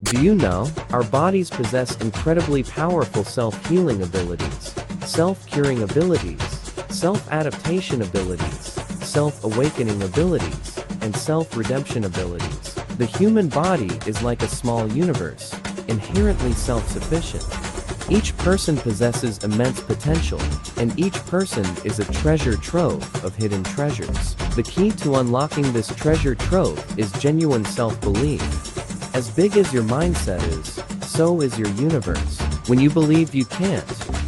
Do you know, our bodies possess incredibly powerful self-healing abilities, self-curing abilities, self-adaptation abilities, self-awakening abilities, and self-redemption abilities. The human body is like a small universe, inherently self-sufficient. Each person possesses immense potential, and each person is a treasure trove of hidden treasures. The key to unlocking this treasure trove is genuine self-belief. As big as your mindset is, so is your universe. When you believe you can't,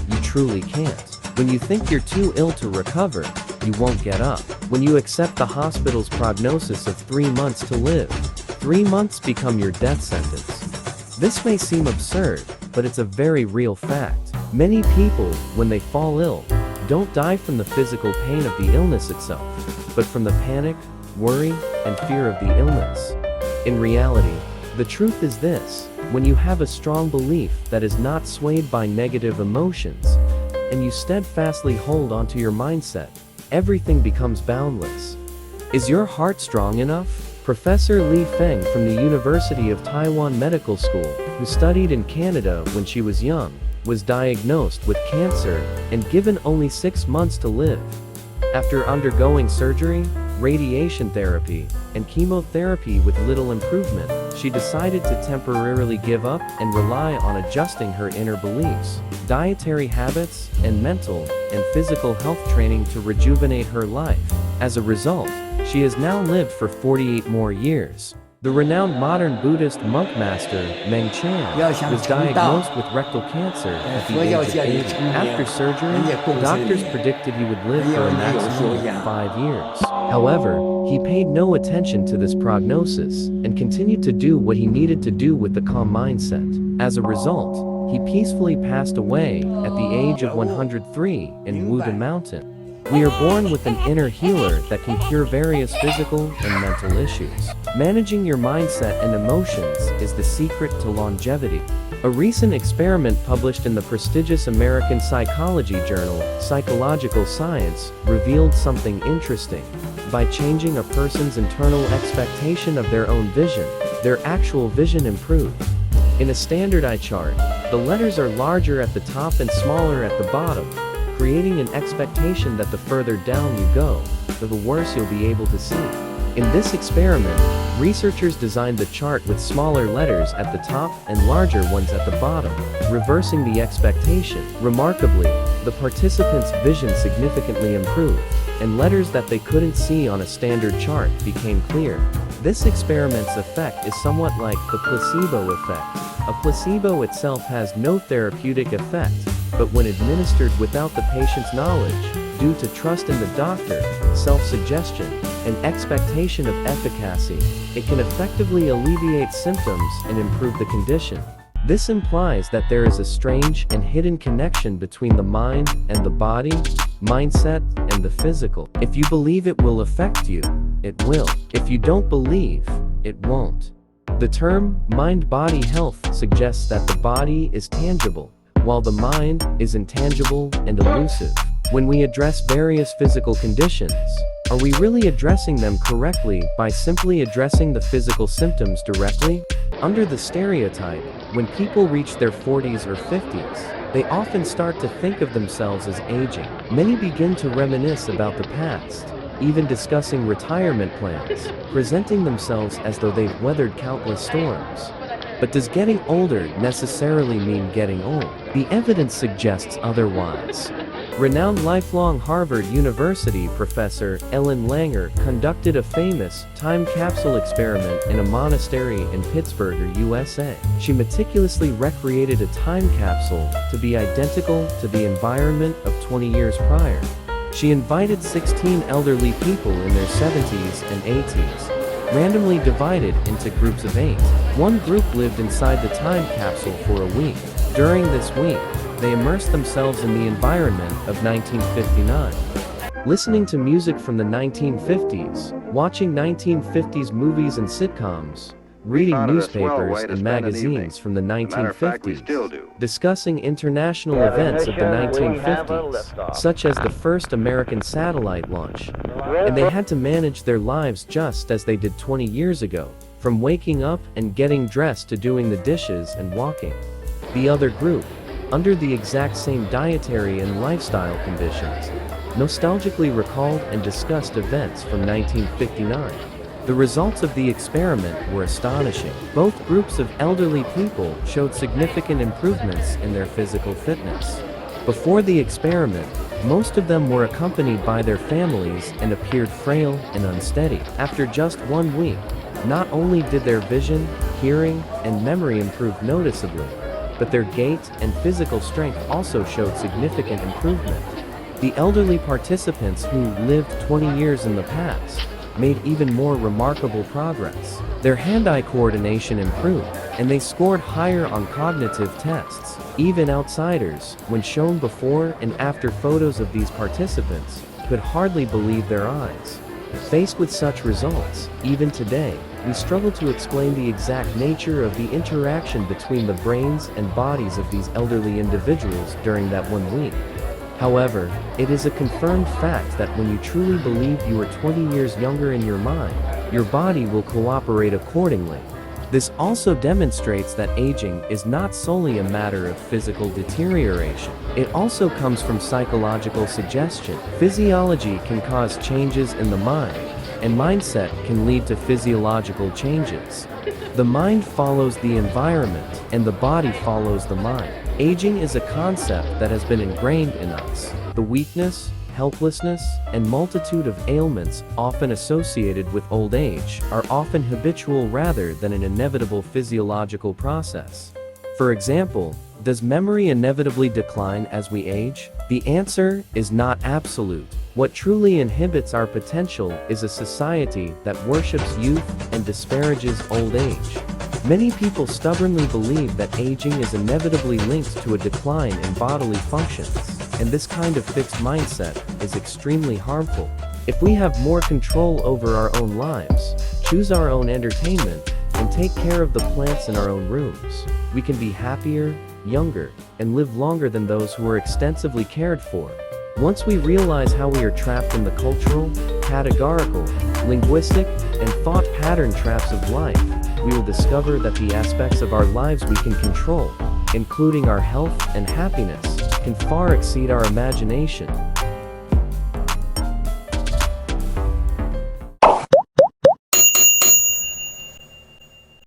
you truly can't. When you think you're too ill to recover, you won't get up. When you accept the hospital's prognosis of 3 months to live, 3 months become your death sentence. This may seem absurd, but it's a very real fact. Many people, when they fall ill, don't die from the physical pain of the illness itself, but from the panic, worry, and fear of the illness. In reality, the truth is this: when you have a strong belief that is not swayed by negative emotions, and you steadfastly hold onto your mindset, everything becomes boundless. Is your heart strong enough? Professor Li Feng from the University of Taiwan Medical School, who studied in Canada when she was young, was diagnosed with cancer and given only 6 months to live. After undergoing surgery, radiation therapy, and chemotherapy with little improvement, she decided to temporarily give up and rely on adjusting her inner beliefs, dietary habits, and mental and physical health training to rejuvenate her life. As a result, she has now lived for 48 more years. The renowned modern Buddhist monk master, Meng Chan, was diagnosed with rectal cancer at the age of 80. After surgery, doctors predicted he would live for a maximum of 5 years. However, he paid no attention to this prognosis and continued to do what he needed to do with a calm mindset. As a result, he peacefully passed away at the age of 103 in Wuda Mountain. We are born with an inner healer that can cure various physical and mental issues. Managing your mindset and emotions is the secret to longevity. A recent experiment published in the prestigious American psychology journal, Psychological Science, revealed something interesting. By changing a person's internal expectation of their own vision, their actual vision improved. In a standard eye chart, the letters are larger at the top and smaller at the bottom, creating an expectation that the further down you go, the worse you'll be able to see. In this experiment, researchers designed the chart with smaller letters at the top and larger ones at the bottom, reversing the expectation. Remarkably, the participants' vision significantly improved, and letters that they couldn't see on a standard chart became clear. This experiment's effect is somewhat like the placebo effect. A placebo itself has no therapeutic effect, but when administered without the patient's knowledge, due to trust in the doctor, self-suggestion, and expectation of efficacy, it can effectively alleviate symptoms and improve the condition. This implies that there is a strange and hidden connection between the mind and the body, mindset, and the physical. If you believe it will affect you, it will. If you don't believe, it won't. The term mind-body health suggests that the body is tangible, while the mind is intangible and elusive. When we address various physical conditions, are we really addressing them correctly by simply addressing the physical symptoms directly? Under the stereotype, when people reach their 40s or 50s, they often start to think of themselves as aging. Many begin to reminisce about the past, even discussing retirement plans, presenting themselves as though they've weathered countless storms. But does getting older necessarily mean getting old? The evidence suggests otherwise. Renowned lifelong Harvard University professor Ellen Langer conducted a famous time capsule experiment in a monastery in Pittsburgh, USA. She meticulously recreated a time capsule to be identical to the environment of 20 years prior. She invited 16 elderly people in their 70s and 80s, randomly divided into groups of 8. One group lived inside the time capsule for a week. During this week, they immersed themselves in the environment of 1959. Listening to music from the 1950s, watching 1950s movies and sitcoms, reading newspapers and magazines from the 1950s, discussing international events of the 1950s, such as the first American satellite launch, and they had to manage their lives just as they did 20 years ago. from waking up and getting dressed to doing the dishes and walking. The other group, under the exact same dietary and lifestyle conditions, nostalgically recalled and discussed events from 1959. The results of the experiment were astonishing. Both groups of elderly people showed significant improvements in their physical fitness. Before the experiment, most of them were accompanied by their families and appeared frail and unsteady. After just 1 week, not only did their vision, hearing, and memory improve noticeably, but their gait and physical strength also showed significant improvement. The elderly participants who lived 20 years in the past made even more remarkable progress. Their hand-eye coordination improved, and they scored higher on cognitive tests. Even outsiders, when shown before and after photos of these participants, could hardly believe their eyes. Faced with such results, even today, we struggle to explain the exact nature of the interaction between the brains and bodies of these elderly individuals during that 1 week. However, it is a confirmed fact that when you truly believe you are 20 years younger in your mind, your body will cooperate accordingly. This also demonstrates that aging is not solely a matter of physical deterioration. It also comes from psychological suggestion. Physiology can cause changes in the mind, and mindset can lead to physiological changes. The mind follows the environment, and the body follows the mind. Aging is a concept that has been ingrained in us. The weakness, helplessness, and multitude of ailments often associated with old age are often habitual rather than an inevitable physiological process. For example, does memory inevitably decline as we age? The answer is not absolute. What truly inhibits our potential is a society that worships youth and disparages old age. Many people stubbornly believe that aging is inevitably linked to a decline in bodily functions, and this kind of fixed mindset is extremely harmful. If we have more control over our own lives, choose our own entertainment, and take care of the plants in our own rooms, we can be happier, younger, and live longer than those who are extensively cared for. Once we realize how we are trapped in the cultural, categorical, linguistic, and thought pattern traps of life, we will discover that the aspects of our lives we can control, including our health and happiness, can far exceed our imagination.